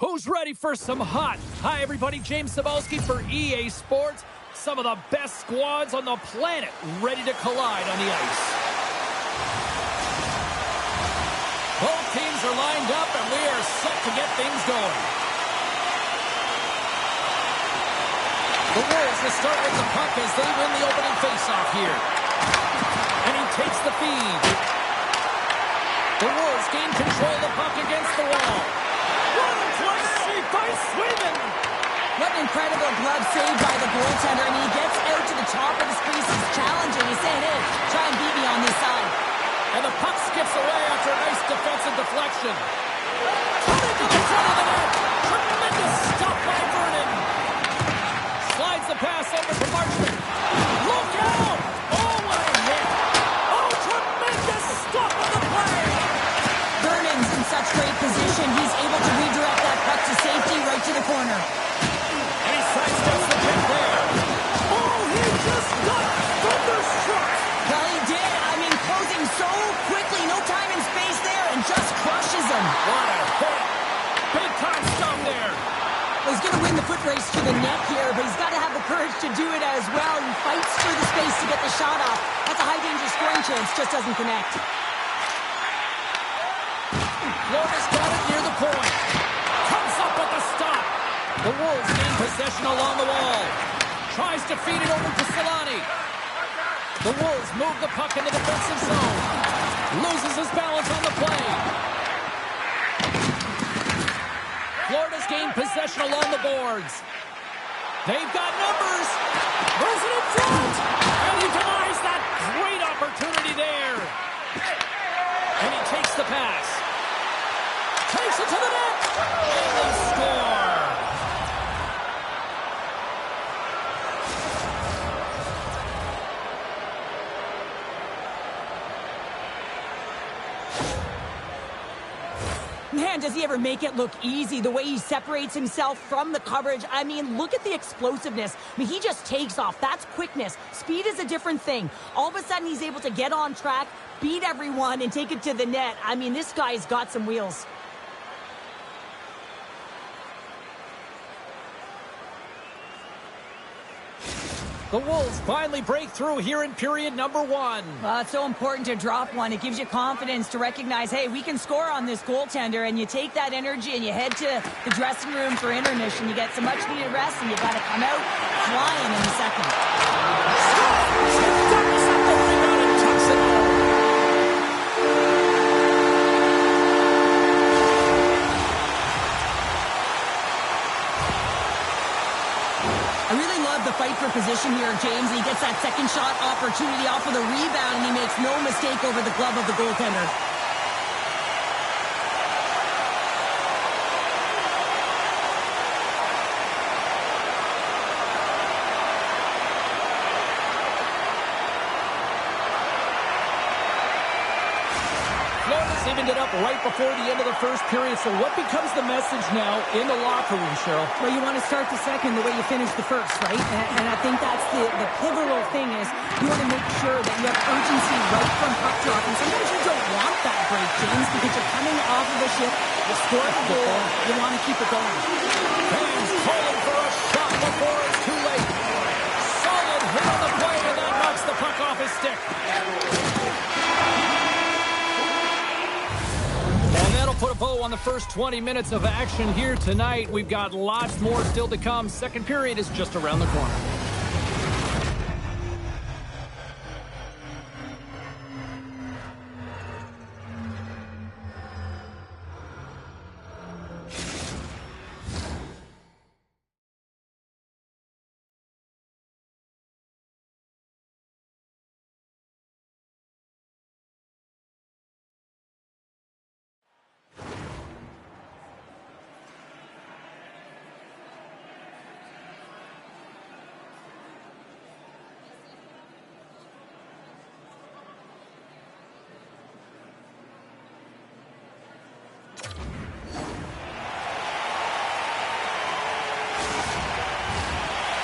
Who's ready for some hot? Hi, everybody. James Cebulski for EA Sports. Some of the best squads on the planet ready to collide on the ice. Both teams are lined up, and we are set to get things going. The Wolves will start with the puck as they win the opening faceoff here. And he takes the feed. The Wolves gain control of the puck against the wall. What a play by Sweden! What an incredible glove save by the goaltender, and he gets out to the top of his crease. He's challenging. He's saying, hey, try and beat me on this side. And the puck skips away after a nice defensive deflection. Turning to the front of the net. Tremendous stop by Vernon. Slides the pass over to Marchman. Look out! Oh, what a hit! Oh, tremendous stop of the play! Vernon's in such great position. He's able to redirect that puck to safety right to the corner. And he sidesteps the pick there. Oh, he just got thunderstruck! Well, he did. I mean, closing so quickly. No time and space there, and just crushes him. What a hit! Big time stop there. Well, he's going to win the foot race to the net here, but he's got to have the courage to do it as well. He fights for the space to get the shot off. That's a high-danger scoring chance. Just doesn't connect. Florida's got it near the point. Comes up with the stop. The Wolves gain possession along the wall. Tries to feed it over to Solani. The Wolves move the puck in the defensive zone. Loses his balance on the play. Florida's gained possession along the boards. They've got numbers. Throws it in front. And he denies that great opportunity there. And he takes the pass. Takes it to the net. And they score. Man, does he ever make it look easy? The way he separates himself from the coverage. I mean, look at the explosiveness. I mean, he just takes off. That's quickness. Speed is a different thing. All of a sudden, he's able to get on track, beat everyone, and take it to the net. I mean, this guy's got some wheels. The Wolves finally break through here in period number 1. Well, it's so important to drop one. It gives you confidence to recognize, hey, we can score on this goaltender, and you take that energy and you head to the dressing room for intermission. You get some much-needed rest, and you got to come out flying in the second. I really love the fight for position here, James. He gets that second shot opportunity off of the rebound, and he makes no mistake over the glove of the goaltender. Florida's evened it up right before the end of the first period. So what becomes the message now in the locker room, Cheryl? Well, you want to start the second the way you finished the first, right? And I think that's the pivotal thing is you want to make sure that you have urgency right from puck drop. And sometimes you don't want that break, James, because you're coming off of a shift, you score the goal, you want to keep it going. Fans calling for a shot before it's too late. Solid hit on the play, and that knocks the puck off his stick. Put a bow on the first 20 minutes of action here tonight. We've got lots more still to come. Second period is just around the corner.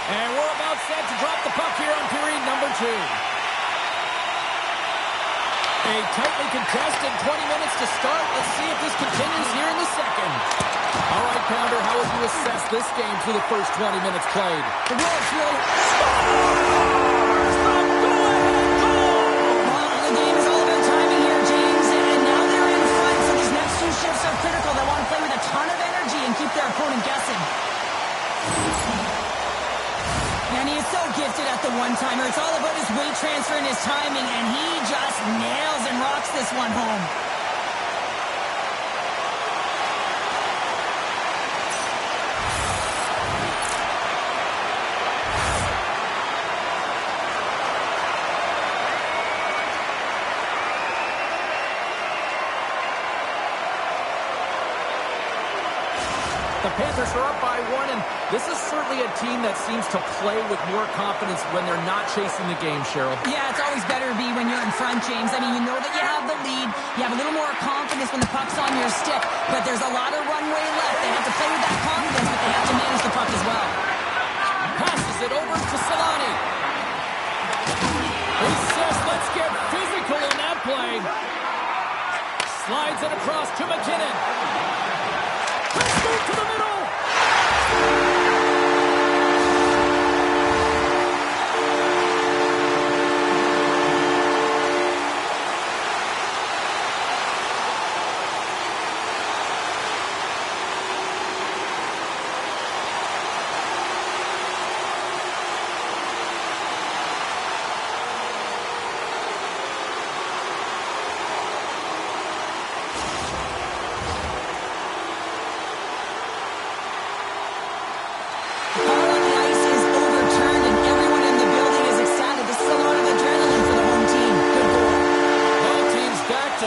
And we're about set to drop the puck here on period number 2. A tightly contested 20 minutes to start. Let's see if this continues here in the second. All right, Pounder, how would you assess this game through the first 20 minutes played? The Wolves really scores the go-ahead goal. Well, the game is all about timing here, James, and now they're in front, so these next two shifts are critical. They want to play with a ton of energy and keep their opponent guessing. And he is so gifted at the one-timer. It's all about his weight transfer and his timing, and he just nails and rocks this one home. The Panthers are up by one, and this is certainly a team that seems to play with more confidence when they're not chasing the game, Cheryl. Yeah, it's always better to be when you're in front, James. I mean, you know that you have the lead. You have a little more confidence when the puck's on your stick, but there's a lot of runway left. They have to play with that confidence, but they have to manage the puck as well. Passes it over to Solani. He says, let's get physical in that play. Slides it across to McKinnon. Let's move to the middle.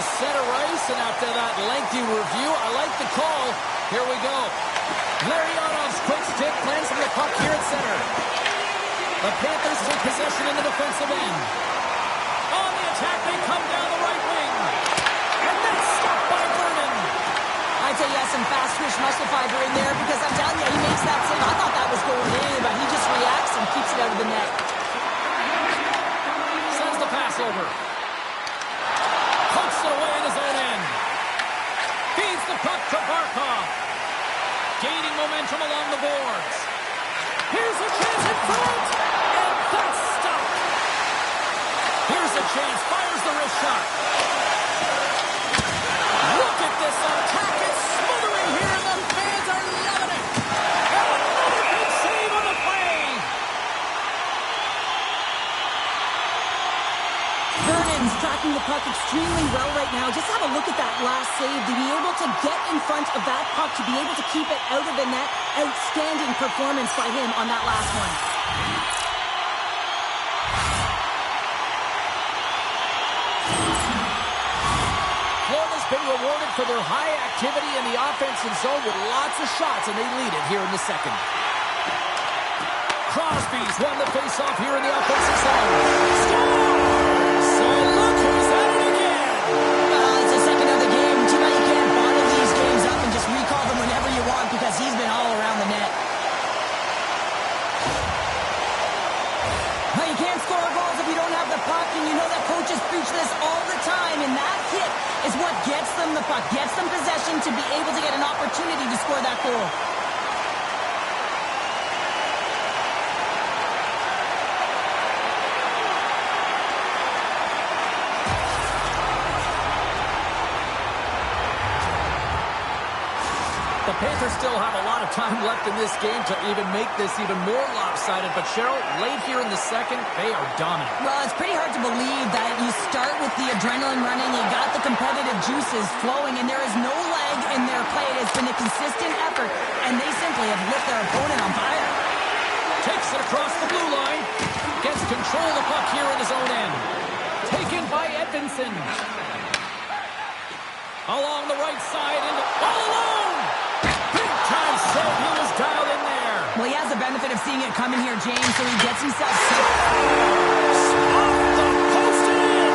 Center ice, and after that lengthy review, I like the call. Here we go. Larionov's quick stick lands from the puck here at center. The Panthers take possession in the defensive end. On the attack, they come down the right wing. And that's stopped by Vernon. I'd say he has some fast twitch muscle fiber in there, because I'm telling you, he makes that save. I thought that was going in, but he just reacts and keeps it out of the net. Sends the pass over. Pokes it away in his own end. Feeds the puck to Barkov. Gaining momentum along the boards. Here's a chance in front. And that's stopped. Here's a chance. Fires the wrist shot. Look at this attack. It's smothering here. The fans are loving it. And another big save on the play. Vernon's tracking the puck extremely well right now. Just have a look at that last save. To be able to get in front of that puck, to be able to keep it out of the net. Outstanding performance by him on that last one. Florida's been rewarded for their high activity in the offensive zone with lots of shots, and they lead it here in the second. Crosby's won the faceoff here in the offensive zone. Scores! So look who's at it again! Well, it's the second of the game. Too bad you can't bottle these games up and just recall them whenever you want, because he's been all around the net. Well, you can't score goals if you don't have the puck, and you know that coaches preach this all the time, and that hit is what gets them the puck, gets them possession to be able to get an opportunity to score that goal. The Panthers still have a lot of time left in this game to even make this even more lopsided. But Cheryl, late here in the second, they are dominant. Well, it's pretty hard to believe that you start with the adrenaline running, you got the competitive juices flowing, and there is no lag in their play. It has been a consistent effort, and they simply have lit their opponent on fire. Takes it across the blue line. Gets control of the puck here in his own end. Taken by Edvinsson. Along the right side, and all alone! Time save, he was dialed in there. Well, he has the benefit of seeing it coming here, James, so he gets himself set. Off the post and in.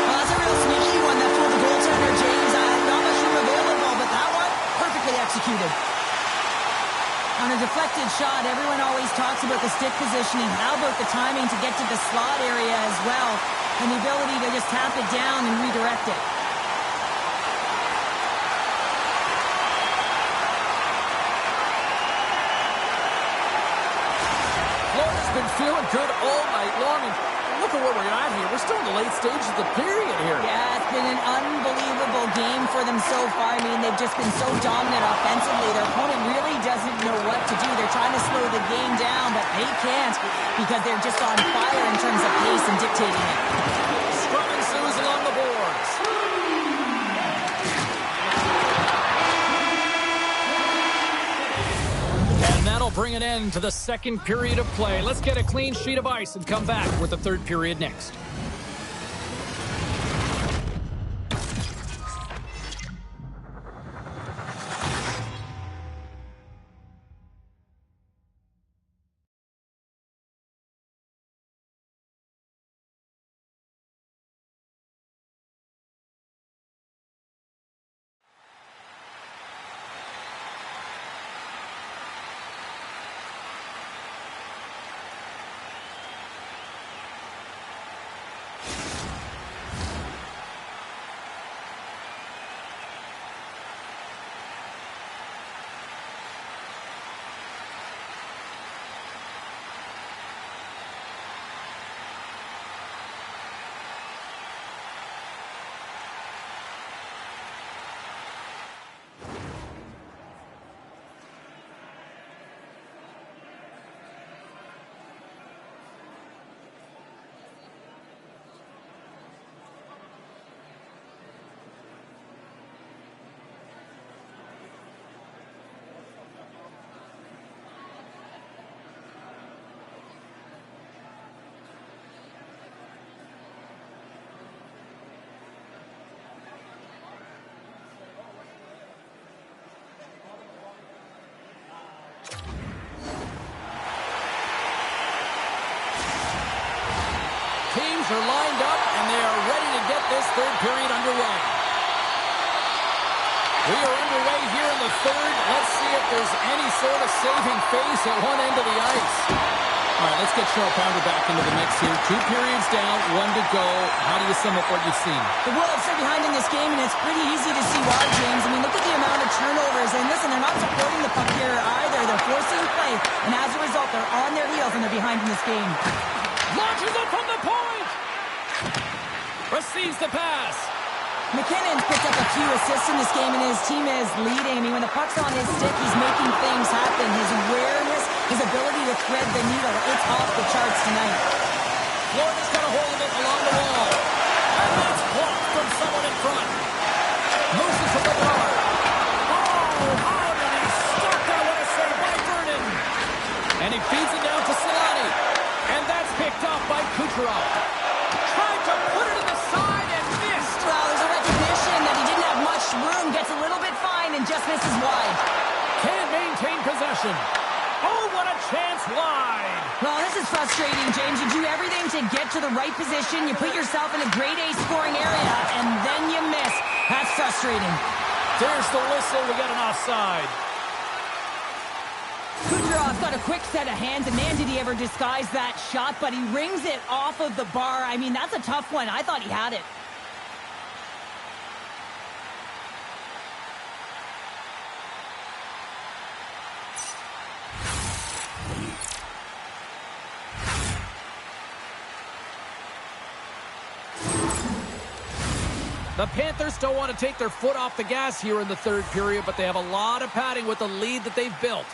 Well, that's a real sneaky one that fooled the goaltender, James. Not much room available, but that one, perfectly executed. On a deflected shot, everyone always talks about the stick positioning. How about the timing to get to the slot area as well? and the ability to just tap it down and redirect it. Florida's been feeling good all night long, and look at where we're at here. We're still in the late stages of the period here. Yeah, it's been an unbelievable game for them so far. I mean, they've just been so dominant offensively. Their opponent really doesn't know what to do. They're trying to slow the game down, but they can't because they're just on fire in terms of pace and dictating it. Scrum ensues along the boards. And that'll bring an end to the second period of play. Let's get a clean sheet of ice and come back with the third period next. Teams are lined up, and they are ready to get this third period underway. We are underway here in the third. Let's see if there's any sort of saving face at one end of the ice. All right, let's get Chel back into the mix here. 2 periods down, 1 to go. How do you sum up what you've seen? The Wolves are behind in this game, and it's pretty easy to see why, James. I mean, look at the amount of turnovers. And listen, they're not supporting the puck here either. They're forcing play, and as a result, they're on their heels, and they're behind in this game. Launches it from the point! Receives the pass. McKinnon's picked up a few assists in this game, and his team is leading. I mean, when the puck's on his stick, he's making things happen. His awareness, his ability to thread the needle, it's off the charts tonight. Florida's got a hold of it along the wall. And that's blocked from someone in front. Moves it to the bar. Oh, how did he stop that? What a save by Vernon. And he feeds it down to Solani. And that's picked up by Kucherov. Tried to put it in the side and missed. Well, there's a recognition that he didn't have much room. Gets a little bit fine and just misses wide. Can't maintain possession. Oh, what a chance wide. Well, this is frustrating, James. You do everything to get to the right position. You put yourself in a grade A scoring area, and then you miss. That's frustrating. There's the whistle. We got an offside. Kucherov's got a quick set of hands, and man, did he ever disguise that shot, but he rings it off of the bar. I mean, that's a tough one. I thought he had it. The Panthers don't want to take their foot off the gas here in the third period, but they have a lot of padding with the lead that they've built.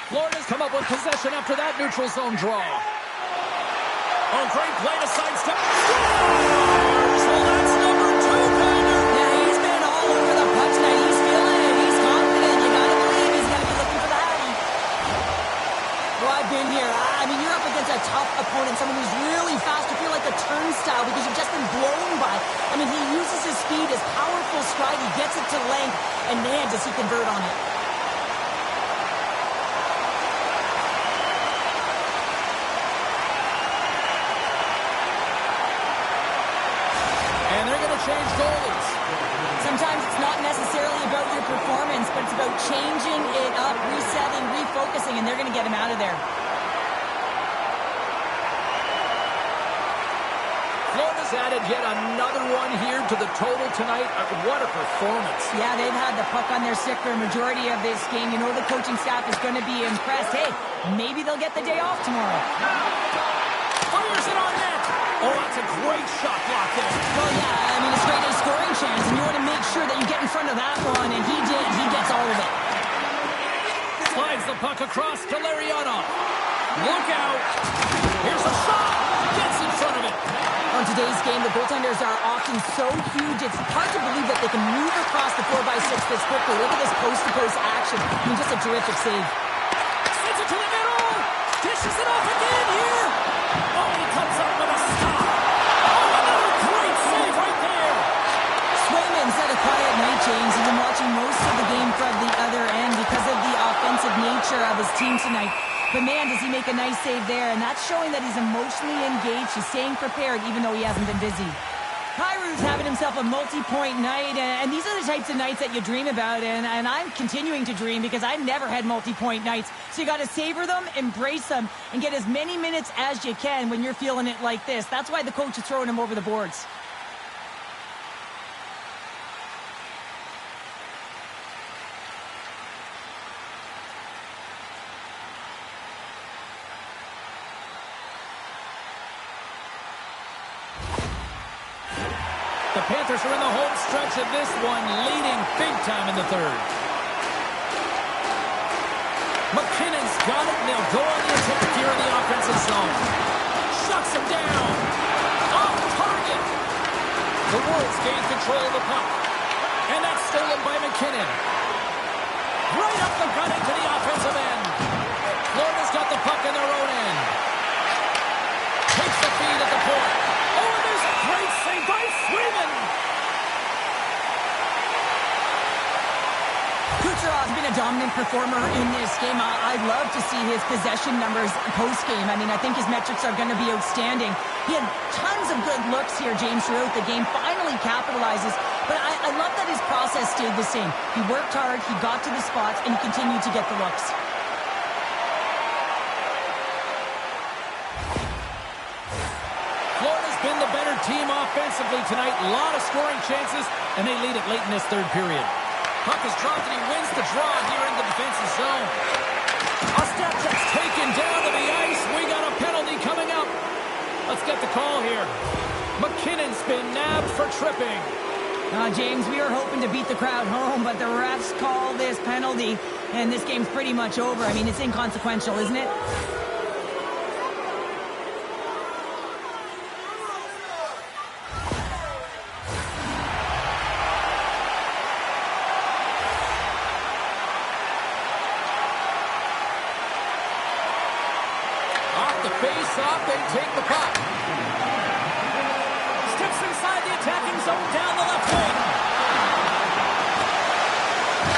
Florida's come up with possession after that neutral zone draw. Oh, great play to sidestep. Scores! Well, that's number 2, Calder. Yeah, he's been all over the puck tonight. He's feeling it. He's confident. You gotta believe he's gonna be looking for the hattie. Well, I've been here. I mean, you're up against a tough opponent, someone who's really fast. You feel like a turnstile because you've just been blown by. I mean, he uses his speed, his powerful stride. He gets it to length, and man, does he convert on it. And they're going to change goalies. Sometimes it's not necessarily about your performance, but it's about changing it up, resetting, refocusing, and they're going to get him out of there. added yet another one here to the total tonight. What a performance. Yeah, they've had the puck on their stick for a majority of this game. You know the coaching staff is going to be impressed. Hey, maybe they'll get the day off tomorrow. Fires it on net. Oh, that's a great shot block there. Well, yeah, I mean, it's a straight A scoring chance, and you want to make sure that you get in front of that one, and he did. He gets all of it. Slides the puck across to Larionov. Look out. Here's a shot. Gets in front of it. On today's game, the goaltenders are often so huge, it's hard to believe that they can move across the 4x6 this quickly. Look at this post-to-post action. I mean, just a terrific save. Sends it to the middle. Dishes it off again here. Oh, he comes up with a stop. Oh, another great save right there. Swayman's had a quiet night, James. He's been watching most of the game from the other end because of the offensive nature of his team tonight. But man, does he make a nice save there, and that's showing that he's emotionally engaged. He's staying prepared, even though he hasn't been busy. Kairu's having himself a multi-point night, and these are the types of nights that you dream about, and I'm continuing to dream because I've never had multi-point nights. So you got to savor them, embrace them, and get as many minutes as you can when you're feeling it like this. That's why the coach is throwing him over the boards. The Panthers are in the home stretch of this one, leading big time in the third. McKinnon's got it, and they'll go on the attack here in the offensive zone. Shuts him down. Off target. The Wolves gain control of the puck. And that's stolen by McKinnon. Right up the gut into the offensive end. Florida's got the puck in their own end. Takes the feed at the point. Oh, and there's a great save by Freeman. Kucherov's been a dominant performer in this game. I'd love to see his possession numbers post-game. I mean, I think his metrics are going to be outstanding. He had tons of good looks here, James, throughout the game. Finally capitalizes. But I love that his process stayed the same. He worked hard, he got to the spots, and he continued to get the looks. Florida's been the better team offensively tonight. A lot of scoring chances, and they lead it late in this third period. Puck is dropped, and he wins the draw here in the defensive zone. Ostapchuk's taken down to the ice. We got a penalty coming up. Let's get the call here. McKinnon's been nabbed for tripping. James, we were hoping to beat the crowd home, but the refs call this penalty, and this game's pretty much over. I mean, it's inconsequential, isn't it? Face-off, they take the puck. Steps inside the attacking zone down the left wing.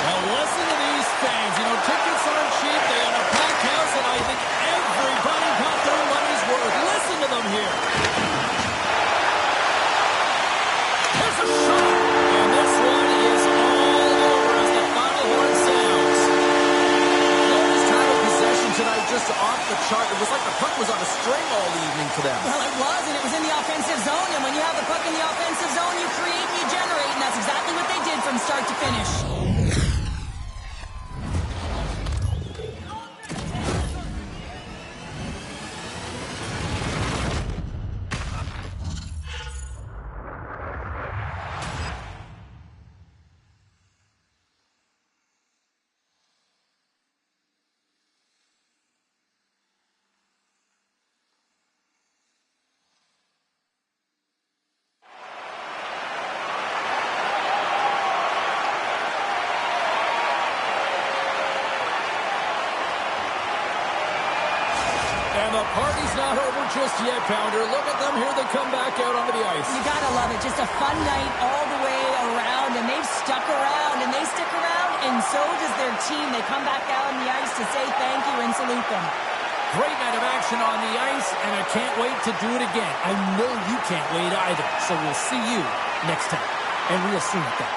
Well, listen to these fans. You know, tickets aren't cheap. They own a packed house, and I think everybody got their money's worth. Listen to them here. Here's a shot, and this one is all over as the final horn sounds. Florida's time of possession tonight just off the chart. It was like the puck was on a string all evening for them. Well, it was, and it was in the offensive zone. And when you have the puck in the offensive zone, you create and you generate, and that's exactly what they did from start to finish. The party's not over just yet, Pounder. Look at them. Here they come back out onto the ice. You gotta love it. Just a fun night all the way around, and they've stuck around, and they stick around, and so does their team. They come back out on the ice to say thank you and salute them. Great night of action on the ice, and I can't wait to do it again. I know you can't wait either, so we'll see you next time, and real soon at that.